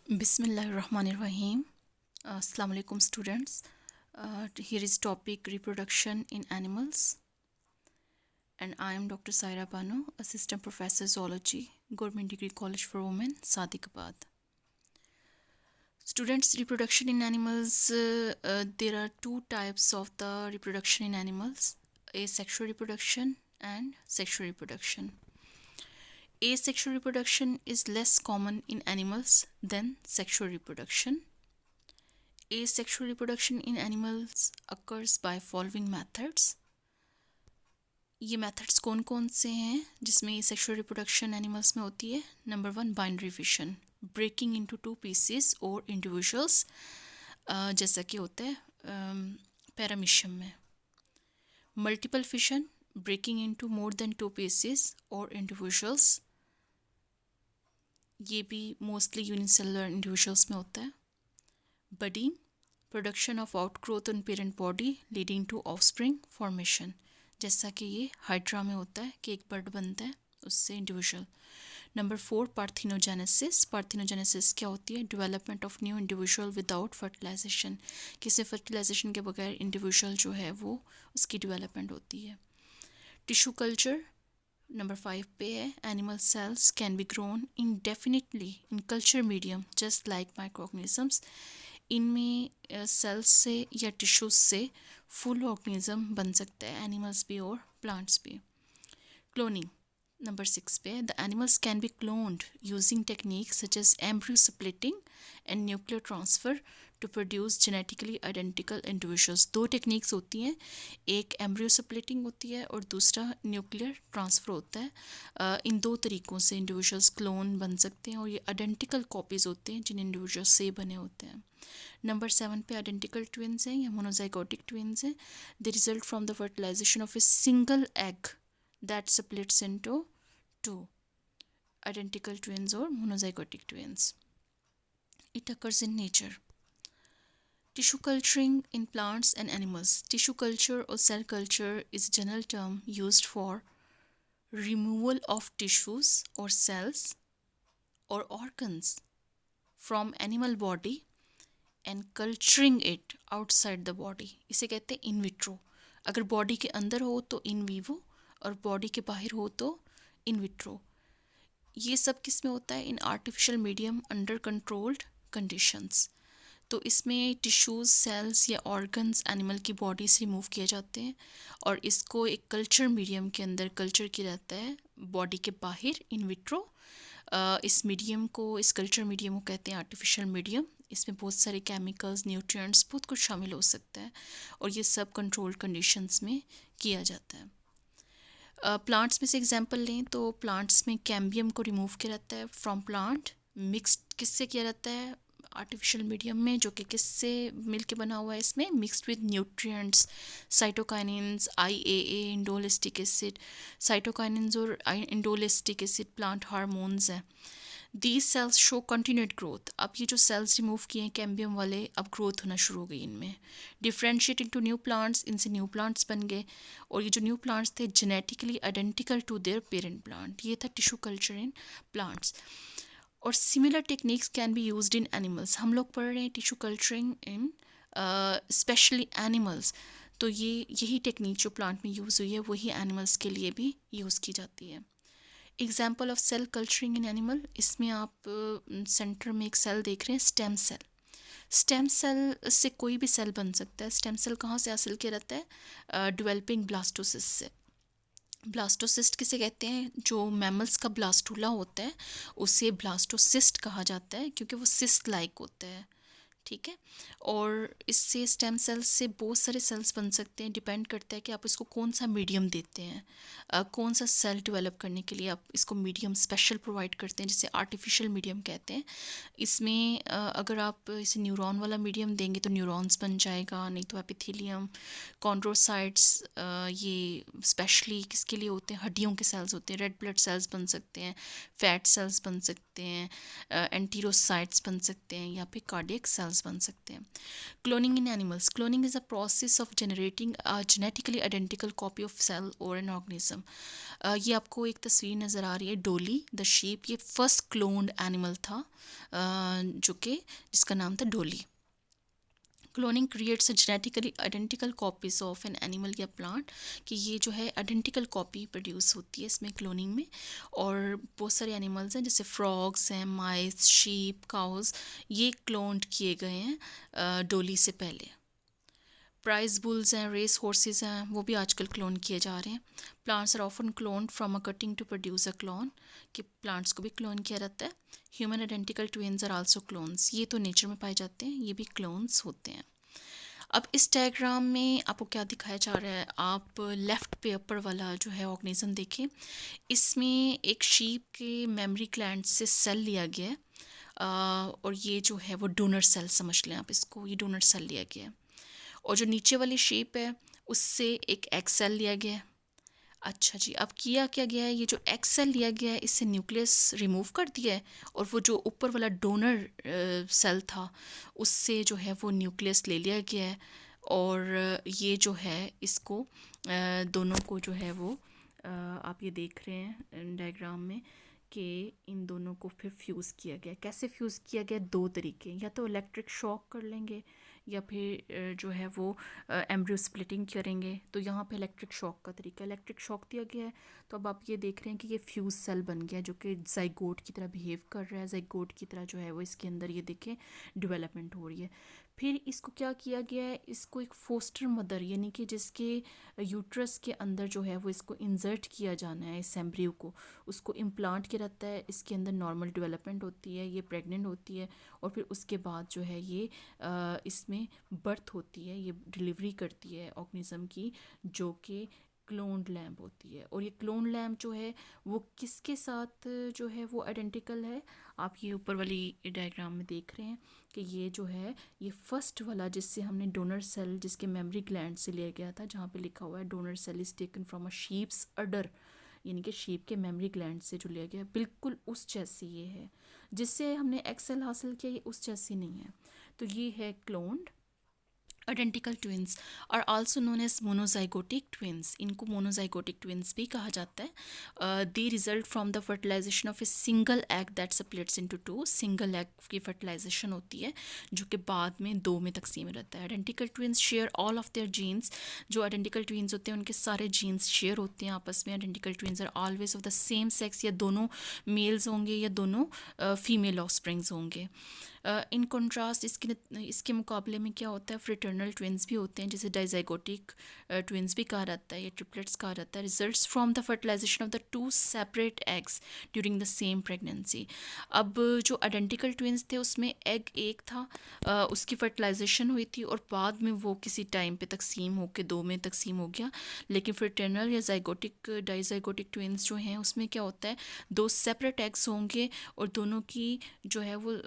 Bismillahirrahmanirrahim. Assalamu alaikum students. Here is topic reproduction in animals, and I am Dr. Saira Banu, Assistant Professor Zoology, Government Degree College for Women, Sadiqabad. Students, reproduction in animals, there are two types of the reproduction in animals: asexual reproduction and sexual reproduction. Asexual reproduction is less common in animals than sexual reproduction. Asexual reproduction in animals occurs by following methods. ये methods कौन कौन से हैं जिसमें asexual reproduction animals में होती है? Number 1, binary fission, breaking into 2 pieces और इंडिविजुअल्स, जैसा कि होता है पैरामीशियम में. Multiple fission, breaking into more than 2 pieces और इंडिविजुअल्स, ये भी मोस्टली यूनिसेलुलर इंडिविजुअल्स में होता है. Budding, production of outgrowth in parent body leading to offspring formation, जैसा कि ये हाइड्रा में होता है कि एक बर्ड बनता है उससे इंडिविजुअल. Number 4, parthenogenesis. पार्थिनोजेनेसिस क्या होती है? Development of new individual without fertilisation, किसी फर्टिलाइजेशन के बगैर इंडिविजुअल जो है वो उसकी डेवलपमेंट होती है. टिश्यू कल्चर नंबर 5 पे है. Animal cells can be grown indefinitely in culture medium just like microorganisms. इनमें सेल्स से या टिश्यूज से फुल ऑर्गेनिज्म बन सकता है, एनिमल्स भी और प्लांट्स भी. क्लोनिंग नंबर 6 पे है. The animals can be cloned using techniques such as embryo splitting and nuclear transfer to produce genetically identical individuals. 2 techniques होती हैं, एक एम्ब्रियो स्प्लिटिंग होती है और दूसरा न्यूक्लियर ट्रांसफ़र होता है. इन 2 तरीक़ों से इंडिविजुअल्स क्लोन बन सकते हैं और ये आइडेंटिकल कॉपीज़ होते हैं जिन इंडिविजुअल्स से बने होते हैं. नंबर 7 पे आइडेंटिकल ट्विन्स हैं या मोनोजाइगोटिक ट्विन्स हैं. The result from the fertilisation of a single egg that splits into 2, identical twins or monozygotic twins. It occurs in nature. Tissue culturing in plants and animals. Tissue culture or cell culture is a general term used for removal of tissues or cells or organs from animal body and culturing it outside the body. इसे कहते हैं in vitro. अगर body के अंदर हो तो in vivo और body के बाहर हो तो इन विट्रो. ये सब किस में होता है? In artificial medium under controlled conditions. तो इसमें टिश्यूज़, सेल्स या ऑर्गन्स एनिमल की बॉडी से रिमूव किए जाते हैं और इसको एक कल्चर मीडियम के अंदर कल्चर किया जाता है बॉडी के बाहर इन विट्रो. इस मीडियम को, इस कल्चर मीडियम को कहते हैं आर्टिफिशियल मीडियम. इसमें बहुत सारे केमिकल्स, न्यूट्रिएंट्स, बहुत कुछ शामिल हो सकता है और ये सब कंट्रोल्ड कंडीशंस में किया जाता है. प्लांट्स में से एग्जांपल लें तो प्लांट्स में कैम्बियम को रिमूव किया जाता है फ्रॉम प्लांट. मिक्स्ड किससे किया जाता है? आर्टिफिशियल मीडियम में, जो कि किससे मिल के बना हुआ है? इसमें mixed with nutrients, cytokinins, IAA, indoleacetic acid. Cytokinins और इंडोलिस्टिक एसिड प्लांट हार्मोन्स हैं. These cells show continued growth. अब ये जो सेल्स रिमूव किए हैं कैम्बियम वाले, अब ग्रोथ होना शुरू हो गई इनमें. डिफ्रेंशिएट इनटू न्यू प्लांट्स, इनसे न्यू प्लांट्स बन गए और ये जो न्यू प्लांट्स थे genetically identical to their parent plant. ये था टिश्यू कल्चर इन प्लांट्स. और similar techniques can be used in animals. हम लोग पढ़ रहे हैं tissue culturing in specially animals. तो ये यही टेक्निक जो प्लांट में यूज़ हुई है वही एनिमल्स के लिए भी यूज़ की जाती है. Example of cell culturing in animal, इसमें आप सेंटर में एक सेल देख रहे हैं, स्टेम सेल. स्टेम सेल से कोई भी सेल बन सकता है. स्टेम सेल कहाँ से हासिल किया जाता है? डेवलपिंग ब्लास्टोसिस्ट से. ब्लास्टोसिस्ट किसे कहते हैं? जो मैमल्स का ब्लास्टूला होता है उसे ब्लास्टोसिस्ट कहा जाता है क्योंकि वो सिस्ट लाइक होता है. ठीक है. और इससे स्टेम सेल्स से बहुत सारे सेल्स बन सकते हैं. डिपेंड करता है कि आप इसको कौन सा मीडियम देते हैं, कौन सा सेल डेवलप करने के लिए आप इसको मीडियम स्पेशल प्रोवाइड करते हैं, जिसे आर्टिफिशियल मीडियम कहते हैं. इसमें अगर आप इसे न्यूरॉन वाला मीडियम देंगे तो न्यूरॉन्स बन जाएगा, नहीं तो एपिथेलियम, कॉन्ड्रोसाइट्स. ये स्पेशली किसके लिए होते हैं? हड्डियों के सेल्स होते हैं. रेड ब्लड सेल्स बन सकते हैं, फैट सेल्स बन सकते हैं, एंटीरोसाइट्स बन सकते हैं, या फिर कार्डियक सेल्स सेल्स बन सकते हैं। Cloning in animals, cloning is a process of generating a genetically identical copy of cell और एन ऑर्गेनिज्म। ये आपको एक तस्वीर नज़र आ रही है, डोली द शीप, ये फर्स्ट क्लोन्ड एनिमल था जो कि जिसका नाम था Dolly. Cloning creates genetically identical copies of an animal या प्लांट, कि ये जो है आइडेंटिकल कॉपी प्रोड्यूस होती है इसमें क्लोनिंग में। और बहुत सारे एनिमल्स हैं जैसे फ्रॉग्स हैं, माइस, शीप, काउज, ये क्लोन्ड किए गए हैं डोली से पहले। प्राइज बुल्स हैं, रेस हॉर्सेस हैं, वो भी आजकल क्लोन किए जा रहे हैं। Plants are often clone from a cutting to produce a clone, कि प्लांट्स को भी क्लोन किया जाता है। Human identical twins are also clones, ये तो नेचर में पाए जाते हैं, ये भी क्लोन्स होते हैं। अब इस डायग्राम में आपको क्या दिखाया जा रहा है, आप लेफ़्ट पेपर वाला जो है ऑर्गेनिज्म देखें। इसमें एक शीप के मेमोरी ग्लैंड से सेल लिया गया है और ये जो है वो डोनर सेल समझ लें आप इसको, ये डोनर सेल लिया गया है। और जो नीचे वाली शेप है उससे एक एक्सेल लिया गया है। अच्छा जी, अब किया क्या गया है, ये जो एक्सेल लिया गया है इससे न्यूक्लियस रिमूव कर दिया है और वो जो ऊपर वाला डोनर सेल था उससे जो है वो न्यूक्लियस ले लिया गया है। और ये जो है इसको दोनों को जो है वो आप ये देख रहे हैं डायग्राम में कि इन दोनों को फिर फ्यूज़ किया गया। कैसे फ्यूज़ किया गया, दो तरीके, या तो इलेक्ट्रिक शॉक कर लेंगे या फिर जो है वो एम्ब्रियो स्प्लिटिंग करेंगे। तो यहाँ पे इलेक्ट्रिक शॉक का तरीका, इलेक्ट्रिक शॉक दिया गया है। तो अब आप ये देख रहे हैं कि ये फ्यूज सेल बन गया जो कि जाइगोट की तरह बिहेव कर रहा है। जाइगोट की तरह जो है वो इसके अंदर ये देखें डेवलपमेंट हो रही है। फिर इसको क्या किया गया है, इसको एक फोस्टर मदर यानी कि जिसके यूट्रस के अंदर जो है वो इसको इंसर्ट किया जाना है, इस एम्ब्रियो को, उसको इम्प्लांट किया रहता है। इसके अंदर नॉर्मल डेवलपमेंट होती है, ये प्रेग्नेंट होती है और फिर उसके बाद जो है ये इसमें बर्थ होती है, ये डिलीवरी करती है ऑर्गेनिज्म की, जो कि क्लोन्ड लैम्प होती है। और ये क्लोन लैम्प जो है वो किसके साथ जो है वो आइडेंटिकल है, आप ये ऊपर वाली डायग्राम में देख रहे हैं कि ये जो है ये फर्स्ट वाला जिससे हमने डोनर सेल, जिसके मेमोरी ग्लैंड से लिया गया था, जहाँ पे लिखा हुआ है donor cell is taken from a sheep's udder, यानी कि शीप के मेमोरी ग्लैंड से जो लिया गया, बिल्कुल उस जैसी ये है। जिससे हमने एक्सेल हासिल किया ये उस जैसी नहीं है। तो ये है cloned. Identical twins are also known as monozygotic twins, इनको मोनोजाइगोटिक ट्विंस भी कहा जाता है। They result from the fertilisation of a single egg that splits into two, single egg की फर्टिलाइजेशन होती है जो कि बाद में दो में तकसीम रहता है। Identical twins share all of their genes, जो आइडेंटिकल ट्विंस होते हैं उनके सारे जीन्स शेयर होते हैं आपस में। Identical twins are always of the same sex, या दोनों मेल्स होंगे या दोनों फीमेल ऑफस्प्रिंग्स होंगे। इन कंट्रास्ट इसके मुकाबले में क्या होता है, फ्रेटर्नल ट्विंस भी होते हैं जिसे डाइजाइगोटिक ट्विंस भी कहा जाता है या ट्रिपलेट्स कहा जाता है। Results from the fertilisation of the two separate eggs during the same pregnancy. अब जो आइडेंटिकल ट्विंस थे उसमें एग एक था, उसकी फर्टिलाइजेशन हुई थी और बाद में वो किसी टाइम पे तकसीम होकर दो में तकसीम हो गया। लेकिन फ्रेटर्नल या जाइगोटिक डाइजाइगोटिक ट्विंस जो हैं उसमें क्या होता है, दो सेपरेट एग्स होंगे और दोनों की जो है वो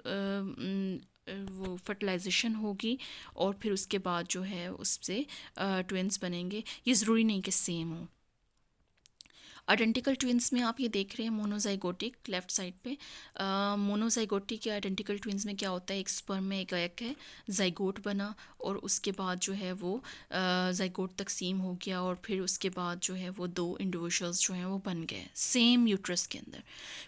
फर्टिलाइजेशन होगी और फिर उसके बाद जो है उससे ट्विंस बनेंगे। ये ज़रूरी नहीं कि सेम हो। आइडेंटिकल ट्विंस में आप ये देख रहे हैं मोनोजाइगोटिक लेफ्ट साइड पे। मोनोजाइगोटिक या आइडेंटिकल ट्विंस में क्या होता है, एक स्पर्म में एक एग है, जाइगोट बना और उसके बाद जो है वो जाइगोट तकसीम हो गया और फिर उसके बाद जो है वो दो इंडिविजुअल्स जो हैं वो बन गए सेम यूट्रस के अंदर।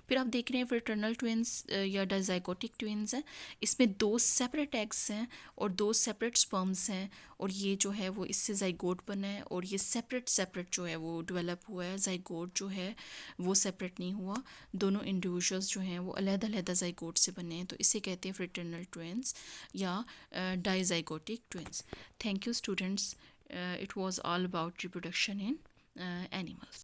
फिर आप देख रहे हैं फ्रेटर्नल ट्विंस या डाइजाइगोटिक ट्विंस हैं, इसमें दो सेपरेट एग्स हैं और दो सेपरेट स्पर्म्स हैं और ये जो है वो इससे जाइगोट बना है और ये सेपरेट सेपरेट जो है वो डेवलप हुआ है। जाइगोट जो है वो सेपरेट नहीं हुआ, दोनों इंडिविजुअल्स जो हैं वो अलग-अलग जाइगोट से बने हैं, तो इसे कहते हैं फ्रेटर्नल ट्विंस या dizygotic twins. Thank you students, it was all about reproduction in animals.